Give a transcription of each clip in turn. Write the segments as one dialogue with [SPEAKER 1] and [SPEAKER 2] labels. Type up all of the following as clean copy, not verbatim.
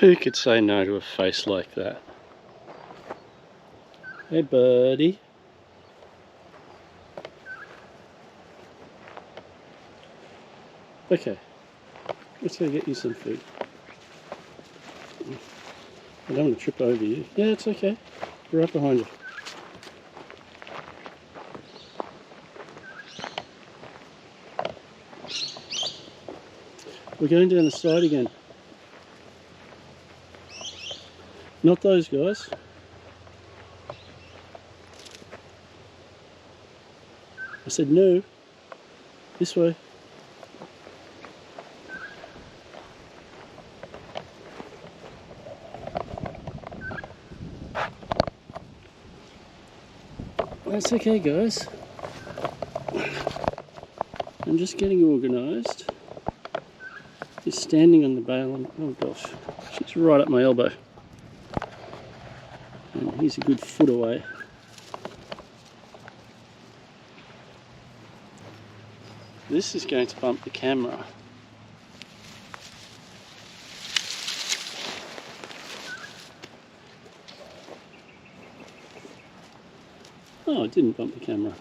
[SPEAKER 1] Who could say no to a face like that? Hey, buddy. Okay, let's go get you some food. I don't want to trip over you. Yeah, it's okay. We're right behind you. We're going down the side again. Not those guys. I said no. This way. That's okay, guys. I'm just getting organised. He's standing on the bale and, oh gosh, she's right up my elbow. And he's a good foot away. This is going to bump the camera. Oh, it didn't bump the camera.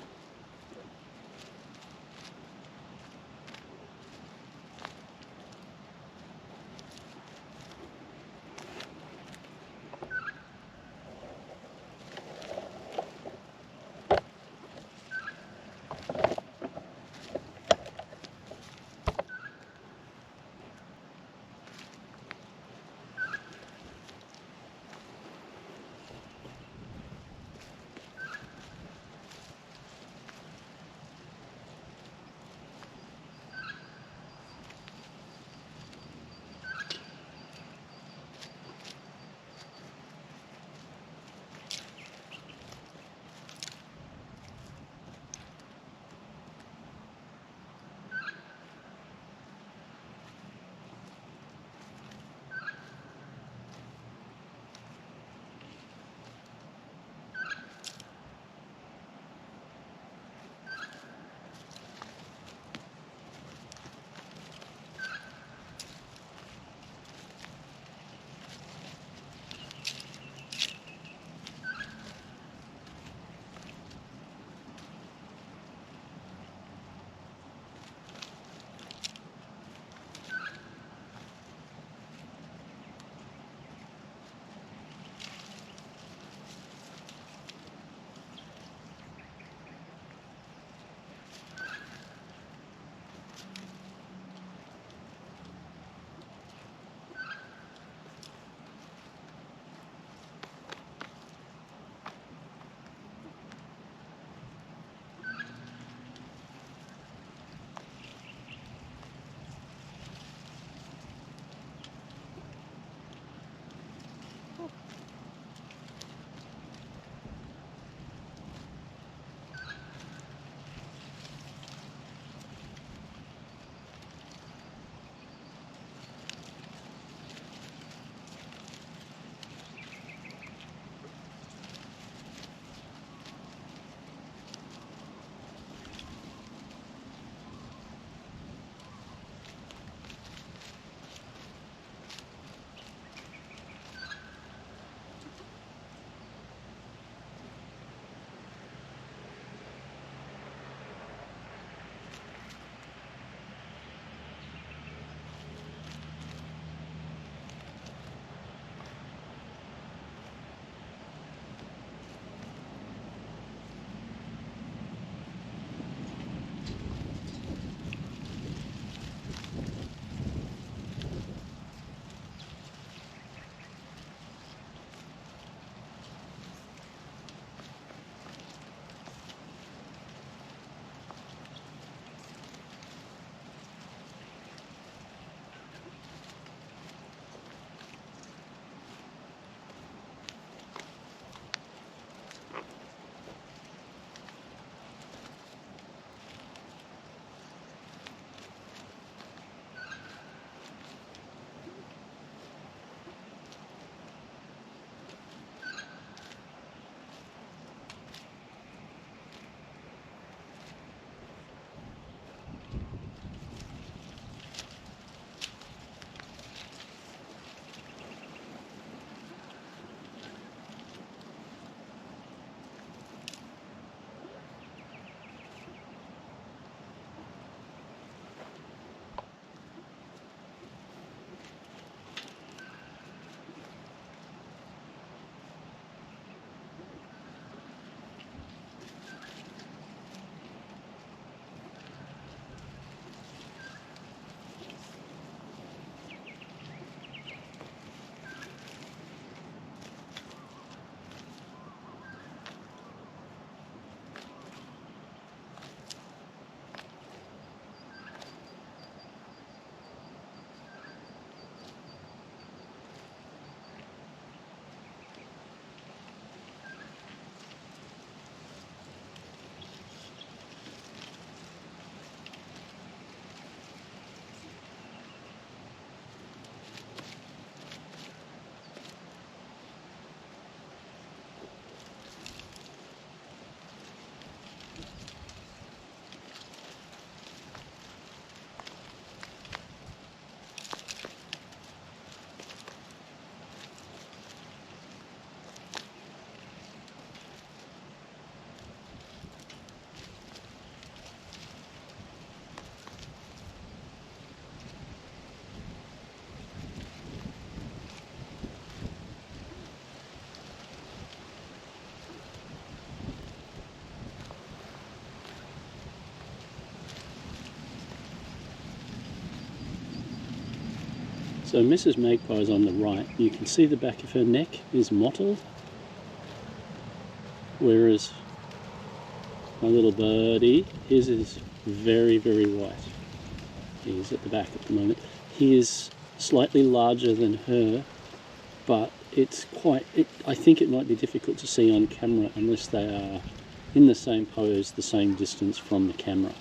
[SPEAKER 1] So Mrs. Magpie is on the right. You can see the back of her neck is mottled, whereas my little birdie, his is very, very white. He's at the back at the moment. He is slightly larger than her, but it's quite, I think it might be difficult to see on camera unless they are in the same pose, the same distance from the camera.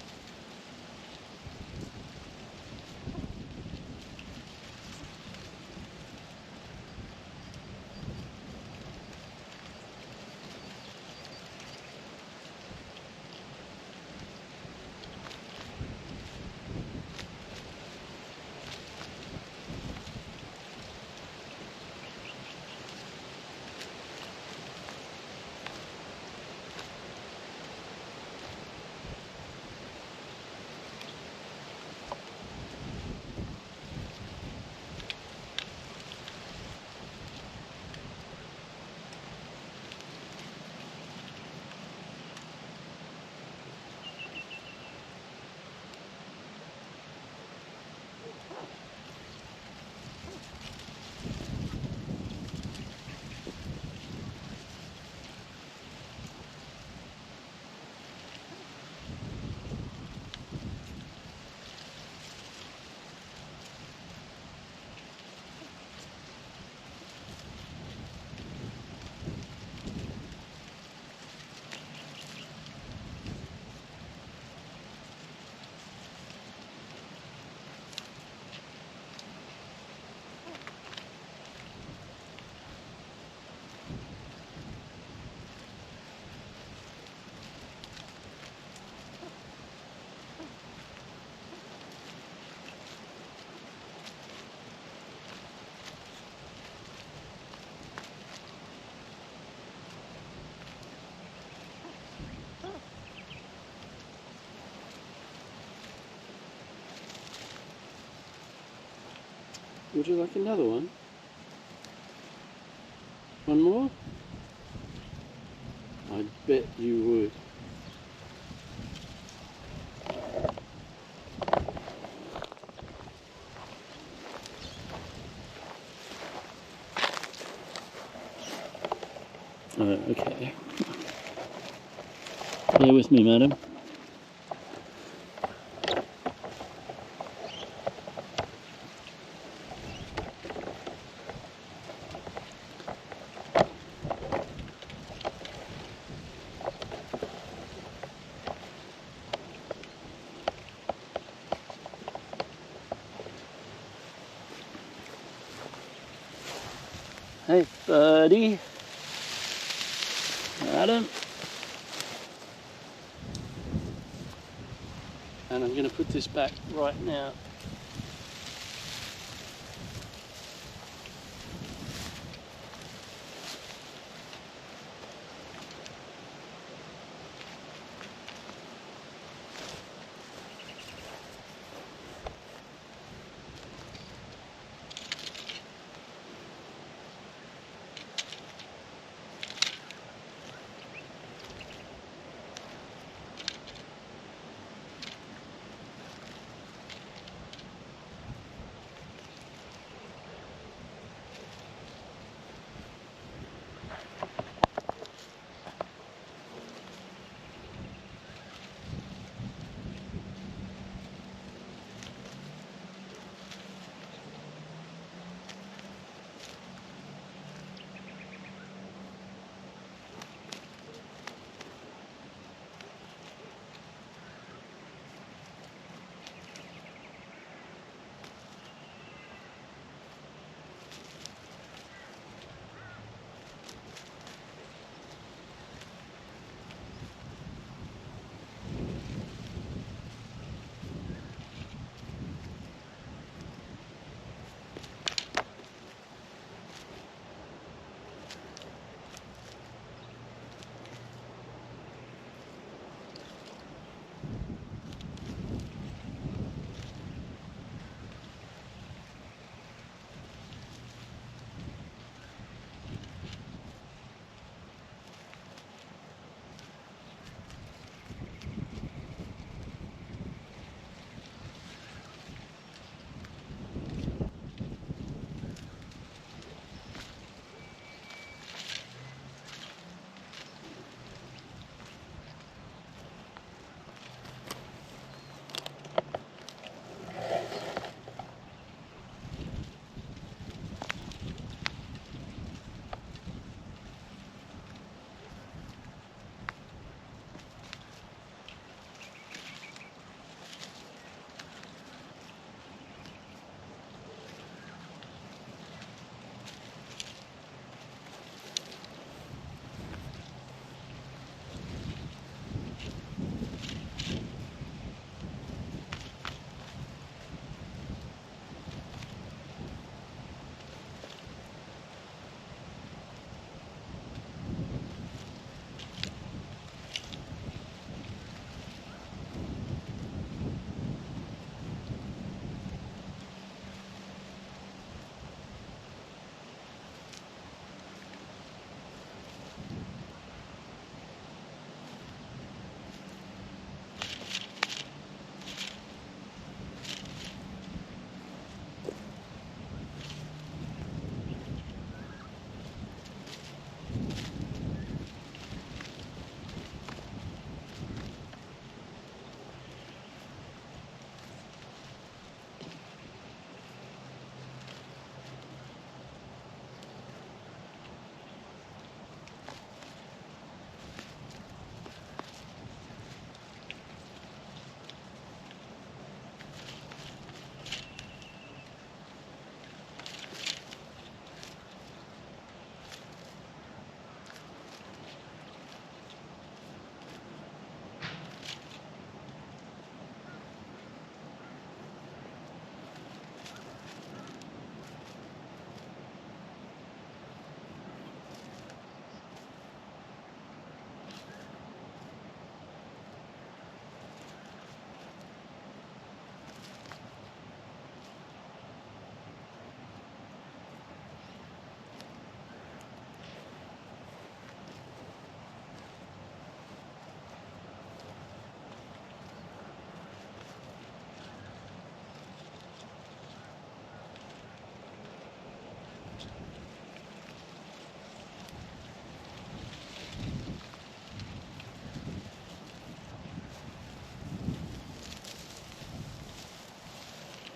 [SPEAKER 1] Would you like another one? One more? I bet you would. Okay. Bear with me, madam. Hey, buddy. Adam. And I'm going to put this back right now.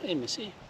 [SPEAKER 1] Hey, Missy.